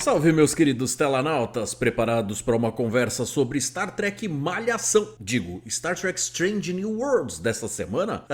salve meus queridos telanautas, preparados para uma conversa sobre Star Trek Malhação, Star Trek Strange New Worlds dessa semana?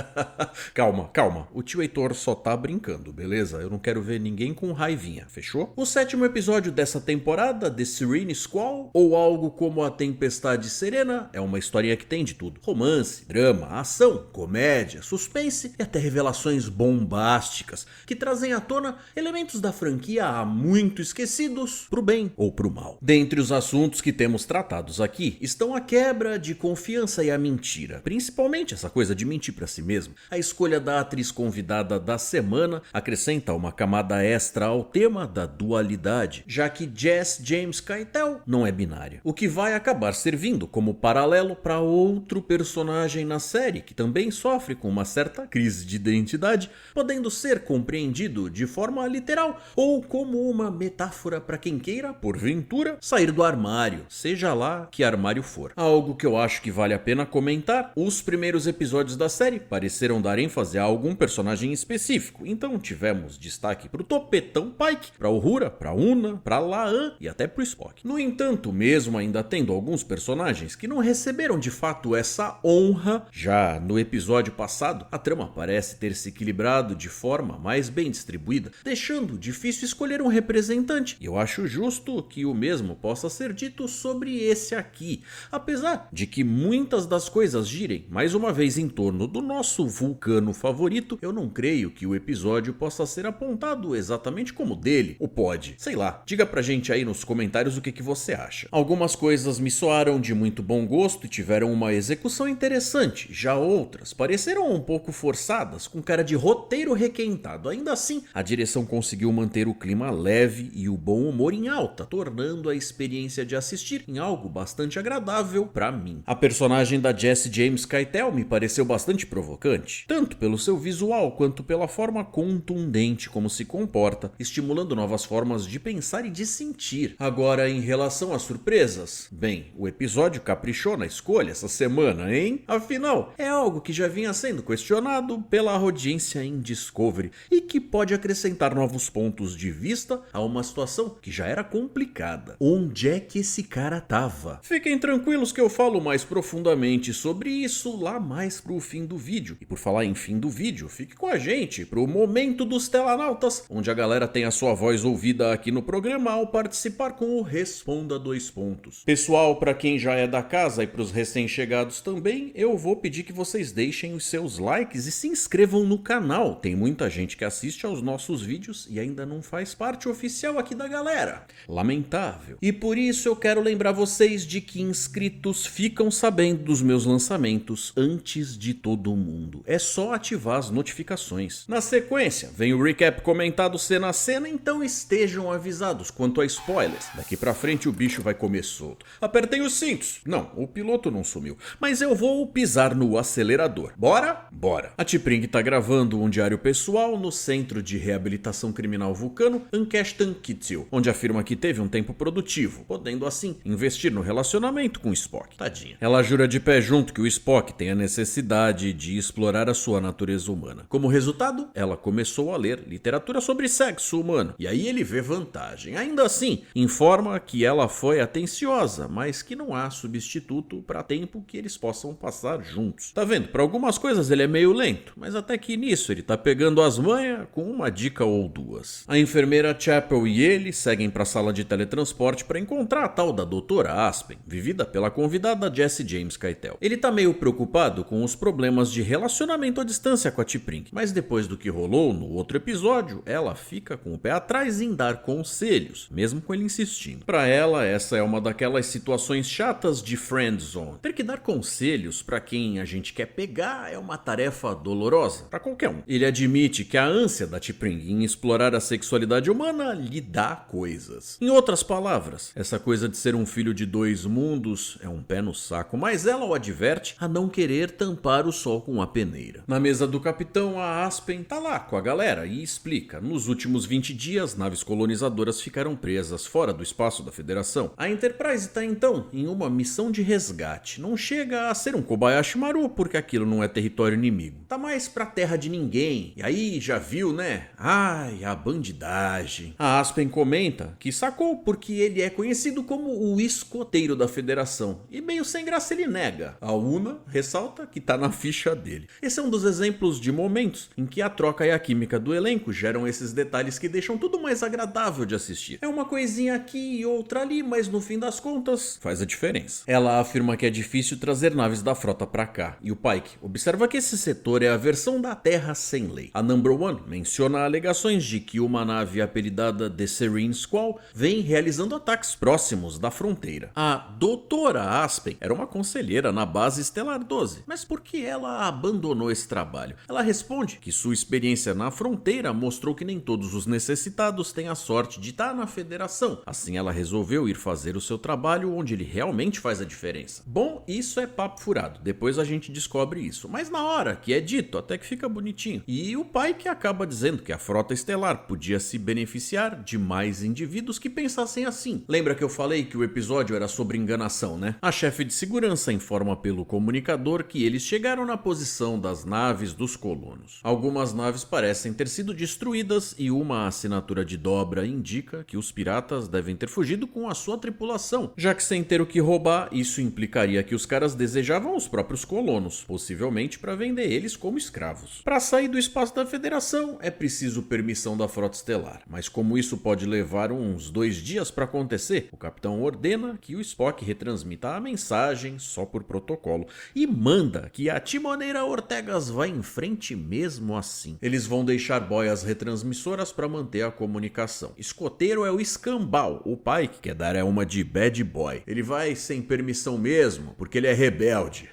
Calma, o tio Heitor só tá brincando, beleza? Eu não quero ver ninguém com raivinha, fechou? O 7º episódio dessa temporada, The Serene Squall, ou algo como A Tempestade Serena, é uma historinha que tem de tudo: romance, drama, ação, comédia, suspense e até revelações bombásticas que trazem à tona elementos da franquia há muito esquecidos, pro bem ou pro mal. Dentre os assuntos que temos tratados aqui estão a quebra de confiança e a mentira, principalmente essa coisa de mentir pra si mesmo. A escolha da atriz convidada da semana acrescenta uma camada extra ao tema da dualidade, já que Jess James Keitel não é binária, o que vai acabar servindo como paralelo para outro personagem na série que também sofre com uma certa crise de identidade, podendo ser compreendido de forma literal ou como uma metáfora para quem queira, porventura, sair do armário, seja lá que armário for. Algo que eu acho que vale a pena comentar: os primeiros episódios da série pareceram dar ênfase a algum personagem específico, então tivemos destaque pro Topetão Pike, pra Uhura, pra Una, pra Laan e até pro Spock. No entanto, mesmo ainda tendo alguns personagens que não receberam de fato essa honra, já no episódio passado a trama parece ter se equilibrado de forma mais bem distribuída, deixando difícil escolher um representante, e eu acho justo que o mesmo possa ser dito sobre esse aqui, apesar de que muitas das coisas girem mais uma vez em torno do nosso vulcano favorito. Eu não creio que o episódio possa ser apontado exatamente como dele, ou pode, sei lá. Diga pra gente aí nos comentários o que você acha. Algumas coisas me soaram de muito bom gosto e tiveram uma execução interessante, já outras pareceram um pouco forçadas, com cara de roteiro requentado. Ainda assim, a direção conseguiu manter o clima leve e o bom humor em alta, tornando a experiência de assistir em algo bastante agradável pra mim. A personagem da Jess James Keitel me pareceu bastante provocante, tanto pelo seu visual quanto pela forma contundente como se comporta, estimulando novas formas de pensar e de sentir. Agora, em relação às surpresas, bem, o episódio caprichou na escolha essa semana, hein? Afinal, é algo que já vinha sendo questionado pela audiência em Discovery e que pode acrescentar novos pontos de vista a uma situação que já era complicada. Onde é que esse cara tava? Fiquem tranquilos que eu falo mais profundamente sobre isso lá mais pro fim do vídeo. E por falar em fim do vídeo, fique com a gente pro Momento dos Telanautas, onde a galera tem a sua voz ouvida aqui no programa ao participar com o Responda 2 Pontos. Pessoal, pra quem já é da casa e pros recém-chegados também, eu vou pedir que vocês deixem os seus likes e se inscrevam no canal. Tem muita gente que assiste aos nossos vídeos e ainda não faz parte oficial aqui da galera. Lamentável. E por isso eu quero lembrar vocês de que inscritos ficam sabendo dos meus lançamentos antes de todo mundo. É só ativar as notificações. Na sequência, vem o recap comentado cena a cena, então estejam avisados quanto a spoilers. Daqui pra frente o bicho vai comer solto. Apertem os cintos. Não, o piloto não sumiu, mas eu vou pisar no acelerador. Bora? Bora. A T'Pring tá gravando um diário pessoal no Centro de Reabilitação Criminal Vulcano Ankeshtan Kitsil, onde afirma que teve um tempo produtivo, podendo assim investir no relacionamento com Spock. Tadinha. Ela jura de pé junto que o Spock tem a necessidade de explorar a sua natureza humana. Como resultado, ela começou a ler literatura sobre sexo humano, e aí ele vê vantagem. Ainda assim, informa que ela foi atenciosa, mas que não há substituto para tempo que eles possam passar juntos. Tá vendo? Para algumas coisas ele é meio lento, mas até que nisso ele tá pegando as manhas com uma dica ou duas. A enfermeira Chapel e ele seguem para a sala de teletransporte para encontrar a tal da Doutora Aspen, vivida pela convidada Jess James Keitel. Ele tá meio preocupado com os problemas de relacionamento à distância com a T'Pring, mas depois do que rolou no outro episódio, ela fica com o pé atrás em dar conselhos, mesmo com ele insistindo. Para ela, essa é uma daquelas situações chatas de friend zone. Ter que dar conselhos para quem a gente quer pegar é uma tarefa dolorosa para qualquer um. Ele admite que a ânsia da T'Pring em explorar a sexualidade humana lhe dá coisas. Em outras palavras, essa coisa de ser um filho de dois mundos é um pé no saco, mas ela o adverte a não querer tampar o sol com a peneira. Na mesa do capitão, a Aspen tá lá com a galera e explica: nos últimos 20 dias, naves colonizadoras ficaram presas fora do espaço da Federação. A Enterprise tá então em uma missão de resgate. Não chega a ser um Kobayashi Maru, porque aquilo não é território inimigo. Tá mais pra terra de ninguém. E aí, já viu, né? Ai, a bandidagem. A Aspen comenta comenta que sacou porque ele é conhecido como o escoteiro da federação. E meio sem graça ele nega. A Una ressalta que tá na ficha dele. Esse é um dos exemplos de momentos em que a troca e a química do elenco geram esses detalhes que deixam tudo mais agradável de assistir. É uma coisinha aqui e outra ali, mas no fim das contas faz a diferença. Ela afirma que é difícil trazer naves da frota pra cá. E o Pike observa que esse setor é a versão da Terra sem lei. A Number One menciona alegações de que uma nave apelidada The Serene Squall vem realizando ataques próximos da fronteira. A Doutora Aspen era uma conselheira na base Estelar 12, mas por que ela abandonou esse trabalho? Ela responde que sua experiência na fronteira mostrou que nem todos os necessitados têm a sorte de estar na federação. Assim ela resolveu ir fazer o seu trabalho onde ele realmente faz a diferença. Bom, isso é papo furado, depois a gente descobre isso, mas na hora que é dito até que fica bonitinho. E o pai que acaba dizendo que a frota estelar podia se beneficiar de mais indivíduos que pensassem assim. Lembra que eu falei que o episódio era sobre enganação, né? A chefe de segurança informa pelo comunicador que eles chegaram na posição das naves dos colonos. Algumas naves parecem ter sido destruídas e uma assinatura de dobra indica que os piratas devem ter fugido com a sua tripulação, já que sem ter o que roubar, isso implicaria que os caras desejavam os próprios colonos, possivelmente para vender eles como escravos. Para sair do espaço da Federação é preciso permissão da frota estelar, mas como isso pode levar uns 2 dias para acontecer, o capitão ordena que o Spock retransmita a mensagem só por protocolo e manda que a timoneira Ortegas vá em frente mesmo assim. Eles vão deixar boias retransmissoras para manter a comunicação. Escoteiro é o escambau, o Pike quer dar é uma de bad boy. Ele vai sem permissão mesmo, porque ele é rebelde.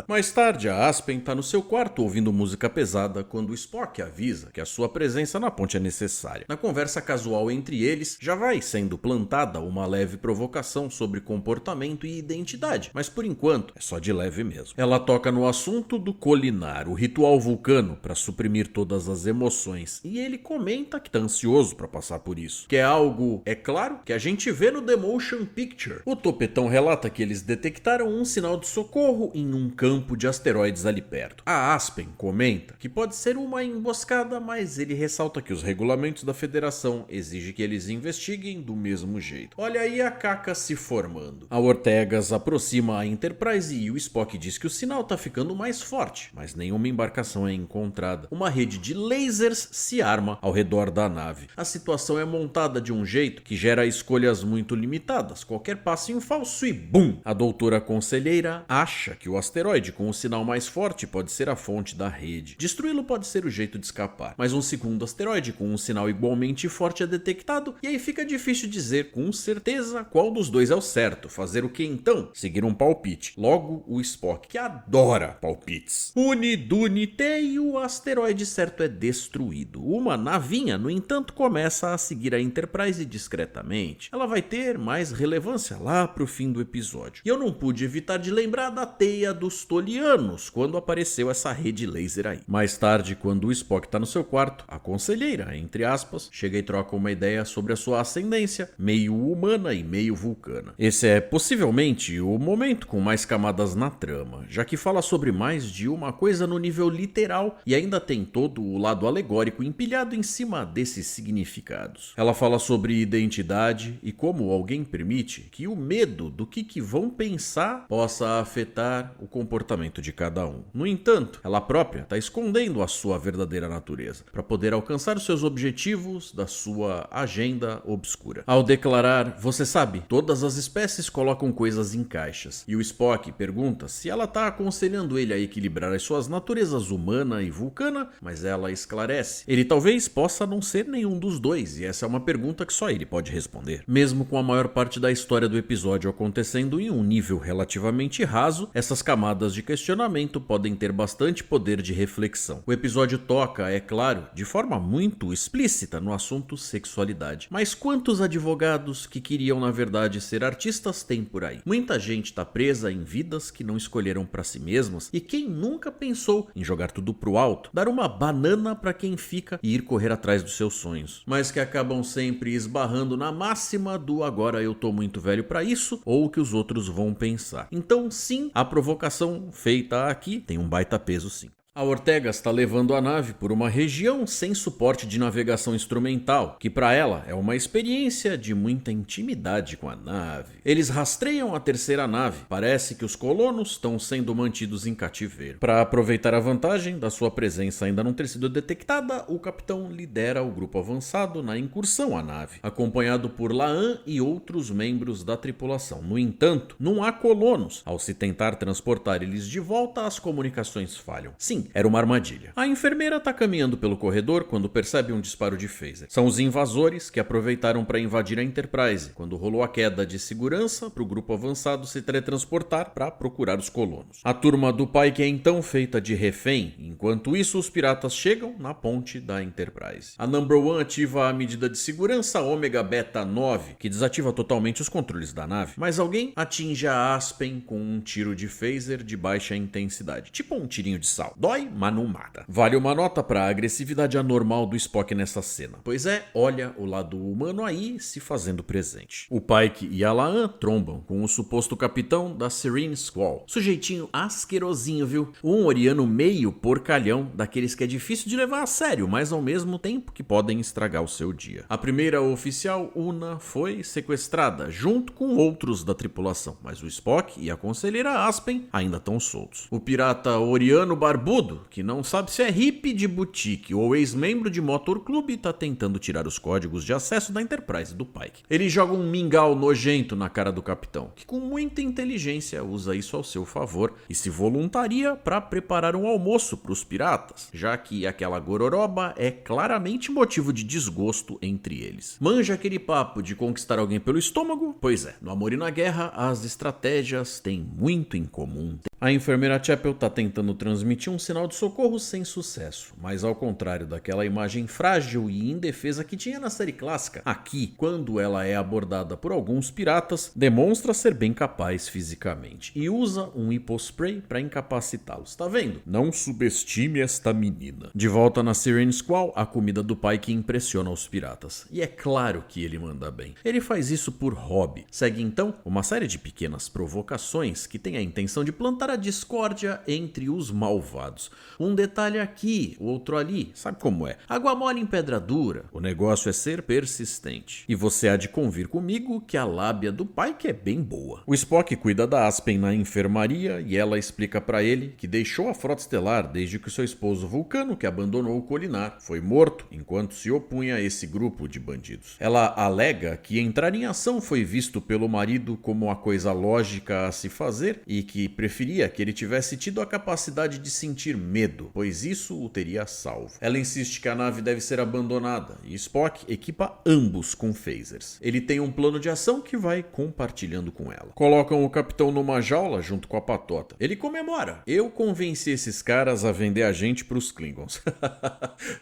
Mais tarde, a Aspen tá no seu quarto ouvindo música pesada quando o Spock avisa que a sua presença na ponte é necessária. Na conversa casual entre eles, já vai sendo plantada uma leve provocação sobre comportamento e identidade, mas por enquanto é só de leve mesmo. Ela toca no assunto do colinar, o ritual vulcano para suprimir todas as emoções, e ele comenta que tá ansioso para passar por isso, que é algo, é claro, que a gente vê no The Motion Picture. O Topetão relata que eles detectaram um sinal de socorro em um campo de asteroides ali perto. A Aspen comenta que pode ser uma emboscada, mas ele ressalta que os regulamentos da Federação exigem que eles investiguem do mesmo jeito. Olha aí a caca se formando. A Ortegas aproxima a Enterprise e o Spock diz que o sinal tá ficando mais forte, mas nenhuma embarcação é encontrada. Uma rede de lasers se arma ao redor da nave. A situação é montada de um jeito que gera escolhas muito limitadas. Qualquer passinho falso e bum! A doutora conselheira acha que o asteroide com o sinal mais forte pode ser a fonte da rede. Destruí-lo pode ser o jeito de escapar. Mas um segundo asteroide com um sinal igualmente forte é detectado e aí fica difícil dizer com certeza qual dos dois é o certo. Fazer o que então? Seguir um palpite. Logo, o Spock, que adora palpites. Unidunite e o asteroide certo é destruído. Uma navinha, no entanto, começa a seguir a Enterprise discretamente. Ela vai ter mais relevância lá pro fim do episódio. E eu não pude evitar de lembrar da teia dos Tolianos, quando apareceu essa rede laser aí. Mais tarde, quando o Spock tá no seu quarto, a conselheira, entre aspas, chega e troca uma ideia sobre a sua ascendência, meio humana e meio vulcana. Esse é possivelmente o momento com mais camadas na trama, já que fala sobre mais de uma coisa no nível literal e ainda tem todo o lado alegórico empilhado em cima desses significados. Ela fala sobre identidade e como alguém permite que o medo do que vão pensar possa afetar o comportamento de cada um. No entanto, ela própria está escondendo a sua verdadeira natureza para poder alcançar os seus objetivos da sua agenda obscura. Ao declarar, você sabe, todas as espécies colocam coisas em caixas, e o Spock pergunta se ela está aconselhando ele a equilibrar as suas naturezas humana e vulcana, mas ela esclarece. Ele talvez possa não ser nenhum dos dois, e essa é uma pergunta que só ele pode responder. Mesmo com a maior parte da história do episódio acontecendo em um nível relativamente raso, essas camadas de questionamento podem ter bastante poder de reflexão. O episódio toca, é claro, de forma muito explícita no assunto sexualidade. Mas quantos advogados que queriam na verdade ser artistas tem por aí? Muita gente está presa em vidas que não escolheram para si mesmas, e quem nunca pensou em jogar tudo pro alto, dar uma banana para quem fica e ir correr atrás dos seus sonhos, mas que acabam sempre esbarrando na máxima do agora eu tô muito velho para isso, ou o que os outros vão pensar. Então sim, a provocação feita aqui tem um baita peso sim. A Ortega está levando a nave por uma região sem suporte de navegação instrumental, que para ela é uma experiência de muita intimidade com a nave. Eles rastreiam a terceira nave, parece que os colonos estão sendo mantidos em cativeiro. Para aproveitar a vantagem da sua presença ainda não ter sido detectada, o capitão lidera o grupo avançado na incursão à nave, acompanhado por La'an e outros membros da tripulação. No entanto, não há colonos. Ao se tentar transportar eles de volta, as comunicações falham. Sim, era uma armadilha. A enfermeira está caminhando pelo corredor quando percebe um disparo de phaser. São os invasores que aproveitaram para invadir a Enterprise, quando rolou a queda de segurança para o grupo avançado se teletransportar para procurar os colonos. A turma do Pike é então feita de refém, enquanto isso os piratas chegam na ponte da Enterprise. A Number One ativa a medida de segurança Omega Beta 9, que desativa totalmente os controles da nave, mas alguém atinge a Aspen com um tiro de phaser de baixa intensidade, tipo um tirinho de sal. Dói, mas não mata. Vale uma nota para a agressividade anormal do Spock nessa cena. Pois é, olha o lado humano aí se fazendo presente. O Pike e a La'an trombam com o suposto capitão da Serene Squall. Sujeitinho asquerosinho, viu? Um oriano meio porcalhão, daqueles que é difícil de levar a sério, mas ao mesmo tempo que podem estragar o seu dia. A primeira oficial, Una, foi sequestrada, junto com outros da tripulação, mas o Spock e a conselheira Aspen ainda estão soltos. O pirata oriano barbudo, que não sabe se é hippie de boutique ou ex-membro de motor clube, tá tentando tirar os códigos de acesso da Enterprise do Pike. Ele joga um mingau nojento na cara do capitão, que com muita inteligência usa isso ao seu favor e se voluntaria para preparar um almoço para os piratas, já que aquela gororoba é claramente motivo de desgosto entre eles. Manja aquele papo de conquistar alguém pelo estômago? Pois é, no amor e na guerra as estratégias têm muito em comum. A enfermeira Chapel tá tentando transmitir um sinal de socorro sem sucesso, mas ao contrário daquela imagem frágil e indefesa que tinha na série clássica, aqui, quando ela é abordada por alguns piratas, demonstra ser bem capaz fisicamente e usa um hipospray para incapacitá-los. Tá vendo? Não subestime esta menina. De volta na Serene Squall, a comida do Pike impressiona os piratas. E é claro que ele manda bem. Ele faz isso por hobby. Segue então uma série de pequenas provocações que tem a intenção de plantar a discórdia entre os malvados. Um detalhe aqui, outro ali, sabe como é? Água mole em pedra dura. O negócio é ser persistente. E você há de convir comigo que a lábia do Pike é bem boa. O Spock cuida da Aspen na enfermaria e ela explica pra ele que deixou a frota estelar desde que seu esposo Vulcano, que abandonou o Colinar, foi morto enquanto se opunha a esse grupo de bandidos. Ela alega que entrar em ação foi visto pelo marido como a coisa lógica a se fazer e que preferia que ele tivesse tido a capacidade de sentir medo, pois isso o teria salvo. Ela insiste que a nave deve ser abandonada e Spock equipa ambos com phasers. Ele tem um plano de ação que vai compartilhando com ela. Colocam o capitão numa jaula junto com a patota. Ele comemora. Eu convenci esses caras a vender a gente pros Klingons.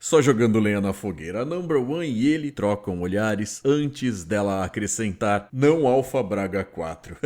Só jogando lenha na fogueira. A Number One e ele trocam olhares antes dela acrescentar: não Alpha Braga 4.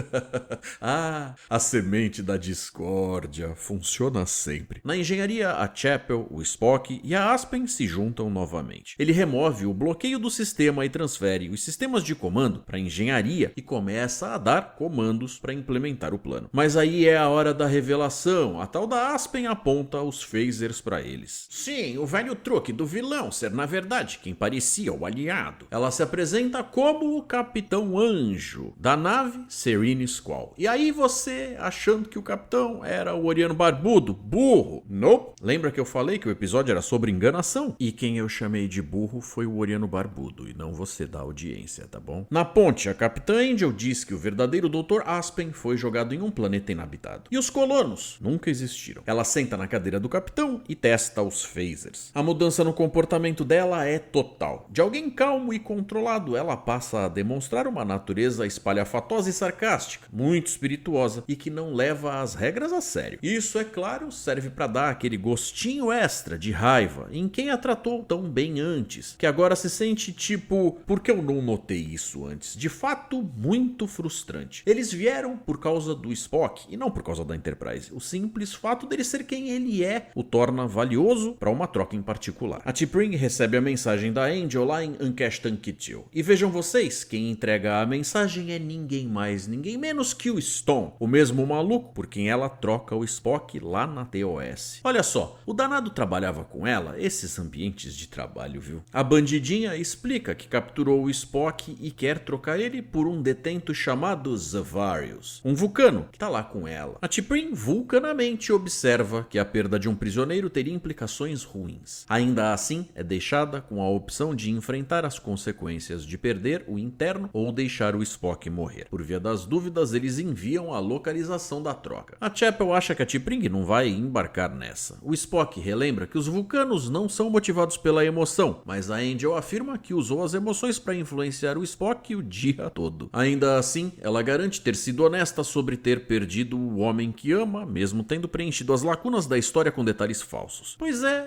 Ah, a semente da discórdia funciona sempre. Na engenharia, a Chapel, o Spock e a Aspen se juntam novamente. Ele remove o bloqueio do sistema e transfere os sistemas de comando para a engenharia e começa a dar comandos para implementar o plano. Mas aí é a hora da revelação. A tal da Aspen aponta os phasers para eles. Sim, o velho truque do vilão ser na verdade quem parecia o aliado. Ela se apresenta como o Capitão Anjo da nave Serene Squall. E aí você achando que o capitão era o Oriano Barbudo, burro. Nope. Lembra que eu falei que o episódio era sobre enganação? E quem eu chamei de burro foi o Oriano Barbudo e não você da audiência, tá bom? Na ponte, a Capitã Angel diz que o verdadeiro Dr. Aspen foi jogado em um planeta inabitado. E os colonos nunca existiram. Ela senta na cadeira do capitão e testa os phasers. A mudança no comportamento dela é total. De alguém calmo e controlado, ela passa a demonstrar uma natureza espalhafatosa e sarcástica, muito espirituosa e que não leva as regras a sério. Isso, é claro, serve para dar aquele gostinho extra de raiva em quem a tratou tão bem antes, que agora se sente tipo, por que eu não notei isso antes? De fato, muito frustrante. Eles vieram por causa do Spock e não por causa da Enterprise. O simples fato dele ser quem ele é o torna valioso para uma troca em particular. A T'Pring recebe a mensagem da Angel lá em Ankesh-Tankitil. E vejam vocês, quem entrega a mensagem é ninguém mais, ninguém menos que o Stone, o mesmo maluco por quem quem ela troca o Spock lá na TOS. Olha só, o danado trabalhava com ela, esses ambientes de trabalho, viu? A bandidinha explica que capturou o Spock e quer trocar ele por um detento chamado Zavarius, um vulcano que tá lá com ela. A T'Pring vulcanamente observa que a perda de um prisioneiro teria implicações ruins. Ainda assim, é deixada com a opção de enfrentar as consequências de perder o interno ou deixar o Spock morrer. Por via das dúvidas, eles enviam a localização da troca. A Chapel acha que a T'Pring não vai embarcar nessa. O Spock relembra que os vulcanos não são motivados pela emoção, mas a Angel afirma que usou as emoções para influenciar o Spock o dia todo. Ainda assim, ela garante ter sido honesta sobre ter perdido o homem que ama, mesmo tendo preenchido as lacunas da história com detalhes falsos.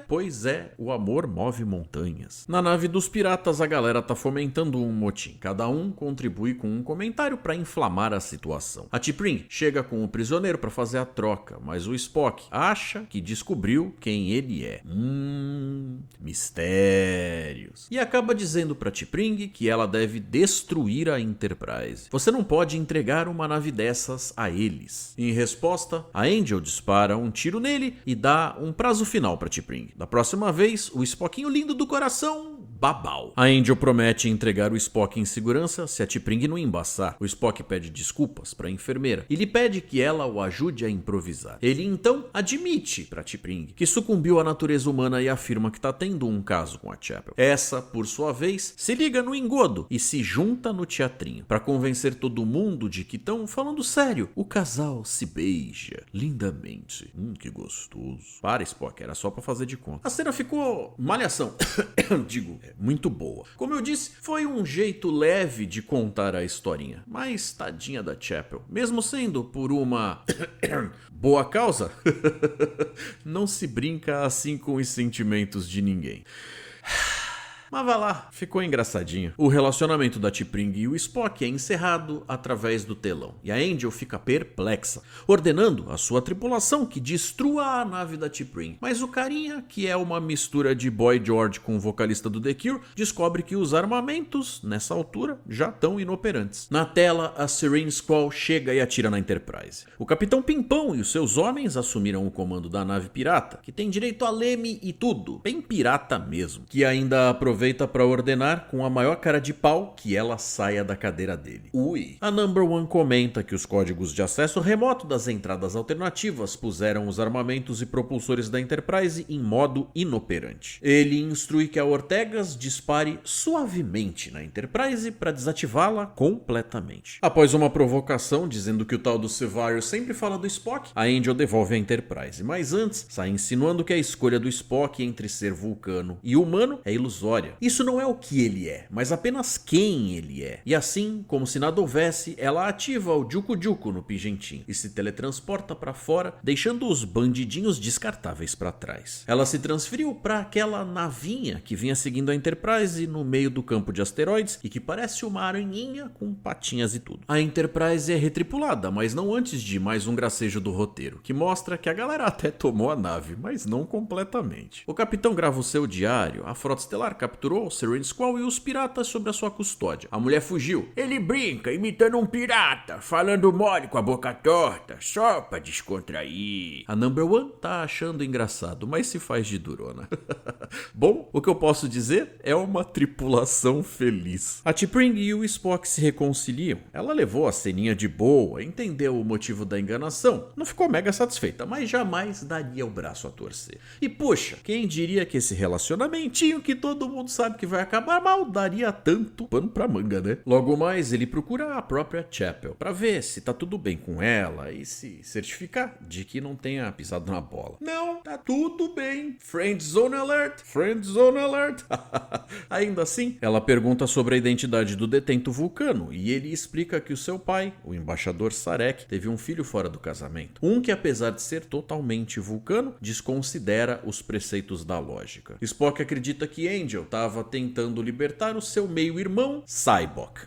Pois é, o amor move montanhas. Na nave dos piratas, a galera tá fomentando um motim. Cada um contribui com um comentário para inflamar a situação. A T'Pring chega com o prisioneiro para fazer a troca, mas o Spock acha que descobriu quem ele é. Mistérios. E acaba dizendo para T'Pring que ela deve destruir a Enterprise. Você não pode entregar uma nave dessas a eles. Em resposta, a Angel dispara um tiro nele e dá um prazo final para T'Pring. Da próxima vez, o Spockinho lindo do coração, babau. A Angel promete entregar o Spock em segurança se a T'Pring não embaçar. O Spock pede desculpas para a enfermeira e lhe pede que ela o ajude a improvisar. Ele então admite para T'Pring que sucumbiu à natureza humana e afirma que está tendo um caso com a Chapel. Essa, por sua vez, se liga no engodo e se junta no teatrinho para convencer todo mundo de que estão falando sério. O casal se beija lindamente. Que gostoso. Para, Spock, era só para fazer de conta. A cena ficou malhação. Digo, muito boa. Como eu disse, foi um jeito leve de contar a historinha. Mas tadinha da Chapel, mesmo sendo por uma boa causa, não se brinca assim com os sentimentos de ninguém. Mas vai lá, ficou engraçadinho. O relacionamento da T'Pring e o Spock é encerrado através do telão. E a Angel fica perplexa, ordenando a sua tripulação que destrua a nave da T'Pring. Mas o carinha, que é uma mistura de Boy George com o vocalista do The Cure, descobre que os armamentos, nessa altura, já estão inoperantes. Na tela, a Serene Squall chega e atira na Enterprise. O Capitão Pimpão e os seus homens assumiram o comando da nave pirata, que tem direito a leme e tudo, bem pirata mesmo, que ainda aproveita para ordenar com a maior cara de pau que ela saia da cadeira dele. Ui. A Number One comenta que os códigos de acesso remoto das entradas alternativas puseram os armamentos e propulsores da Enterprise em modo inoperante. Ele instrui que a Ortegas dispare suavemente na Enterprise para desativá-la completamente. Após uma provocação dizendo que o tal do Sevarius sempre fala do Spock, a Angel devolve a Enterprise, mas antes sai insinuando que a escolha do Spock entre ser vulcano e humano é ilusória. Isso não é o que ele é, mas apenas quem ele é. E assim, como se nada houvesse, ela ativa o Juku Juku no Pigentin e se teletransporta para fora, deixando os bandidinhos descartáveis para trás. Ela se transferiu para aquela navinha que vinha seguindo a Enterprise no meio do campo de asteroides e que parece uma aranhinha com patinhas e tudo. A Enterprise é retripulada, mas não antes de mais um gracejo do roteiro, que mostra que a galera até tomou a nave, mas não completamente. O capitão grava o seu diário, a frota estelar capturou Serene Squall e os piratas sob a sua custódia. A mulher fugiu. Ele brinca imitando um pirata, falando mole com a boca torta, só pra descontrair. A Number One tá achando engraçado, mas se faz de durona. Bom, o que eu posso dizer é uma tripulação feliz. A T'Pring e o Spock se reconciliam. Ela levou a ceninha de boa, entendeu o motivo da enganação, não ficou mega satisfeita, mas jamais daria o braço a torcer. E puxa, quem diria que esse relacionamentinho que todo mundo sabe que vai acabar mal daria tanto pano pra manga, né? Logo mais, ele procura a própria Chapel pra ver se tá tudo bem com ela e se certificar de que não tenha pisado na bola. Não, tá tudo bem. Friend Zone Alert, Friend Zone Alert. Ainda assim, ela pergunta sobre a identidade do detento vulcano e ele explica que o seu pai, o embaixador Sarek, teve um filho fora do casamento. Um que, apesar de ser totalmente vulcano, desconsidera os preceitos da lógica. Spock acredita que Angel estava tentando libertar o seu meio-irmão, Sybok.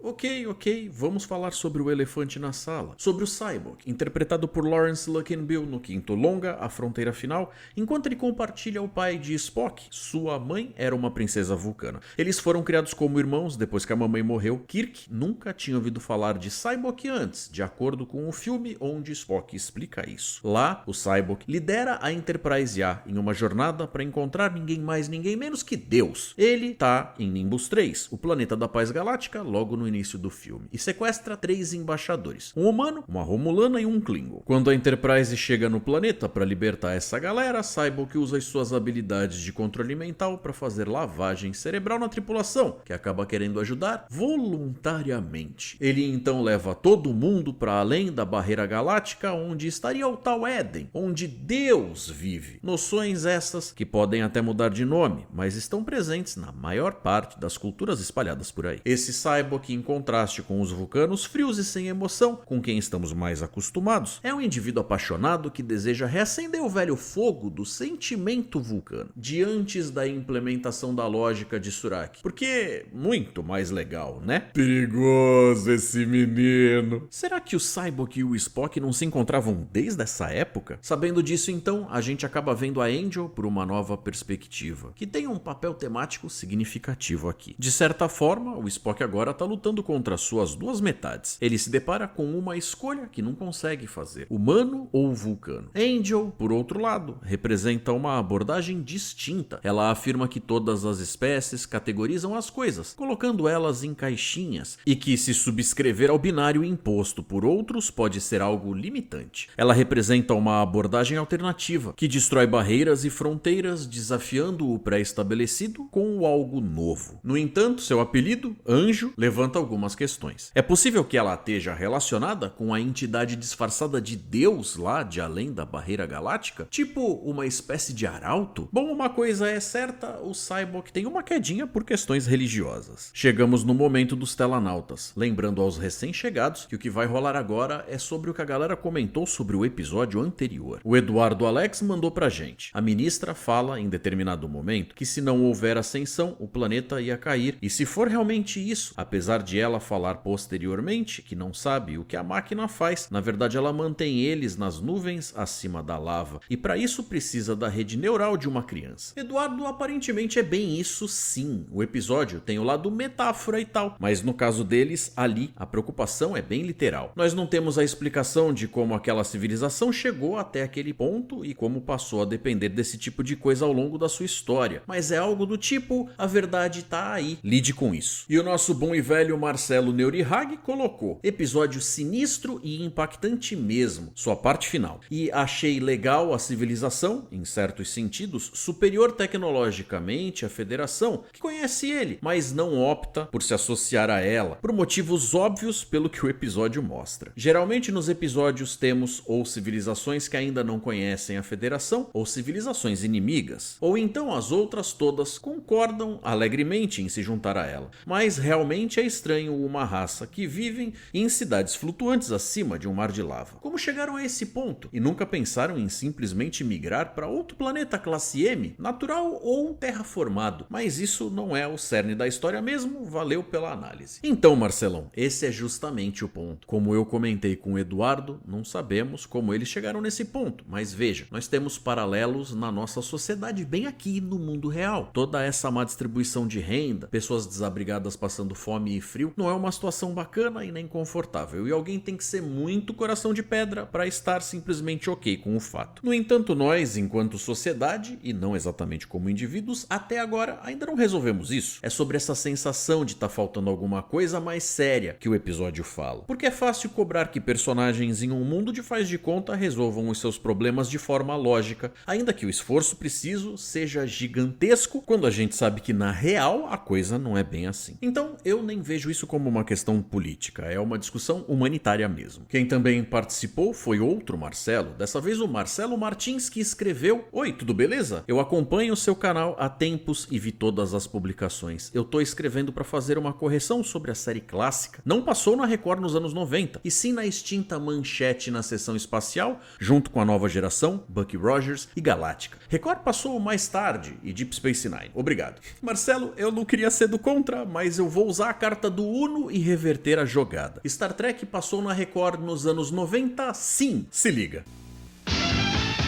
Ok, vamos falar sobre o elefante na sala. Sobre o Cyborg, interpretado por Lawrence Luckinbill no quinto longa, A Fronteira Final, enquanto ele compartilha o pai de Spock. Sua mãe era uma princesa vulcana. Eles foram criados como irmãos depois que a mamãe morreu. Kirk nunca tinha ouvido falar de Cyborg antes, de acordo com o filme onde Spock explica isso. Lá, o Cyborg lidera a Enterprise A em uma jornada para encontrar ninguém mais, ninguém menos que Deus. Ele tá em Nimbus 3, o planeta da paz galáctica, logo no início do filme, e sequestra 3 embaixadores, um humano, uma romulana e um Klingon. Quando a Enterprise chega no planeta para libertar essa galera, Cyborg usa as suas habilidades de controle mental para fazer lavagem cerebral na tripulação, que acaba querendo ajudar voluntariamente. Ele então leva todo mundo para além da barreira galáctica, onde estaria o tal Éden, onde Deus vive. Noções essas que podem até mudar de nome, mas estão presentes na maior parte das culturas espalhadas por aí. Esse Cyborg, em contraste com os vulcanos frios e sem emoção, com quem estamos mais acostumados, é um indivíduo apaixonado que deseja reacender o velho fogo do sentimento vulcano, de antes da implementação da lógica de Surak. Porque muito mais legal, né? Perigoso esse menino. Será que o Cyborg e o Spock não se encontravam desde essa época? Sabendo disso, então, a gente acaba vendo a Angel por uma nova perspectiva, que tem um papel temático significativo aqui. De certa forma, o Spock agora está lutando contra suas duas metades. Ele se depara com uma escolha que não consegue fazer: humano ou vulcano. Angel, por outro lado, representa uma abordagem distinta. Ela afirma que todas as espécies categorizam as coisas, colocando elas em caixinhas, e que se subscrever ao binário imposto por outros pode ser algo limitante. Ela representa uma abordagem alternativa, que destrói barreiras e fronteiras, desafiando o pré-estabelecido com o algo novo. No entanto, seu apelido, Anjo, levanta algumas questões. É possível que ela esteja relacionada com a entidade disfarçada de Deus lá de além da barreira galáctica? Tipo uma espécie de arauto? Bom, uma coisa é certa, o Cyborg tem uma quedinha por questões religiosas. Chegamos no momento dos telanautas, lembrando aos recém-chegados que o que vai rolar agora é sobre o que a galera comentou sobre o episódio anterior. O Eduardo Alex mandou pra gente. A ministra fala, em determinado momento, que se não houver ascensão, o planeta ia cair, e se for realmente isso, apesar de ela falar posteriormente que não sabe o que a máquina faz, na verdade ela mantém eles nas nuvens acima da lava, e para isso precisa da rede neural de uma criança. Eduardo, aparentemente é bem isso sim. O episódio tem o lado metáfora e tal, mas no caso deles, ali, a preocupação é bem literal. Nós não temos a explicação de como aquela civilização chegou até aquele ponto e como passou a depender desse tipo de coisa ao longo da sua história, mas é algo do tipo: a verdade tá aí, lide com isso. E o nosso bom e velho Marcelo Neurihag colocou: episódio sinistro e impactante mesmo, sua parte final. E achei legal a civilização, em certos sentidos, superior tecnologicamente à Federação, que conhece ele, mas não opta por se associar a ela, por motivos óbvios pelo que o episódio mostra. Geralmente nos episódios temos ou civilizações que ainda não conhecem a Federação, ou civilizações inimigas, ou então as outras todas concordam alegremente em se juntar a ela. Mas realmente é estranho uma raça que vivem em cidades flutuantes acima de um mar de lava. Como chegaram a esse ponto? E nunca pensaram em simplesmente migrar para outro planeta classe M, natural ou terraformado? Mas isso não é o cerne da história mesmo, valeu pela análise. Então, Marcelão, esse é justamente o ponto. Como eu comentei com o Eduardo, não sabemos como eles chegaram nesse ponto, mas veja, nós temos paralelos na nossa sociedade bem aqui no mundo real. Toda essa má distribuição de renda, pessoas desabrigadas passando fome e frio, não é uma situação bacana e nem confortável, e alguém tem que ser muito coração de pedra para estar simplesmente ok com o fato. No entanto, nós, enquanto sociedade, e não exatamente como indivíduos, até agora ainda não resolvemos isso. É sobre essa sensação de estar faltando alguma coisa mais séria que o episódio fala. Porque é fácil cobrar que personagens em um mundo de faz de conta resolvam os seus problemas de forma lógica, ainda que o esforço preciso seja gigantesco, quando a gente sabe que na real a coisa não é bem assim. Então eu nem vejo isso como uma questão política, é uma discussão humanitária mesmo. Quem também participou foi outro Marcelo, dessa vez o Marcelo Martins, que escreveu: oi, tudo beleza? Eu acompanho o seu canal há tempos e vi todas as publicações. Eu tô escrevendo para fazer uma correção sobre a série clássica. Não passou na Record nos anos 90, e sim na extinta Manchete na Seção Espacial, junto com a nova geração, Bucky Rogers e Galáctica. Record passou mais tarde e Deep Space Nine. Obrigado. Marcelo, eu não queria ser do contra, mas eu vou usar a carta do Uno e reverter a jogada. Star Trek passou na Record nos anos 90, sim, se liga.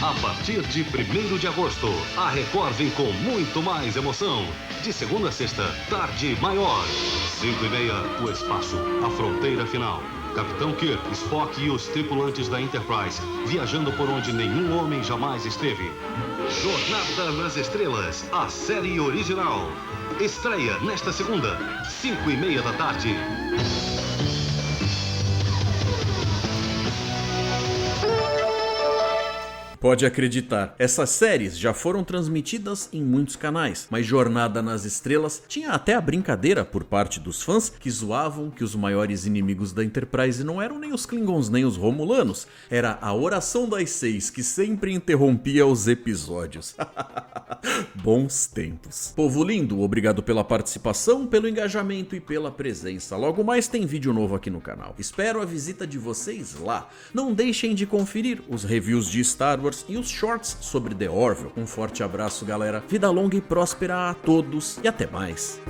A partir de 1º de agosto, a Record vem com muito mais emoção. De segunda a sexta, Tarde Maior. 5h30, o espaço, a fronteira final. Capitão Kirk, Spock e os tripulantes da Enterprise, viajando por onde nenhum homem jamais esteve. Jornada nas Estrelas, a série original. Estreia nesta segunda, 5h30 da tarde. Pode acreditar, essas séries já foram transmitidas em muitos canais, mas Jornada nas Estrelas tinha até a brincadeira por parte dos fãs que zoavam que os maiores inimigos da Enterprise não eram nem os Klingons nem os Romulanos, era a Oração das Seis que sempre interrompia os episódios. Bons tempos. Povo lindo, obrigado pela participação, pelo engajamento e pela presença. Logo mais tem vídeo novo aqui no canal. Espero a visita de vocês lá. Não deixem de conferir os reviews de Star Wars e os shorts sobre The Orville. Um forte abraço, galera. Vida longa e próspera a todos e até mais.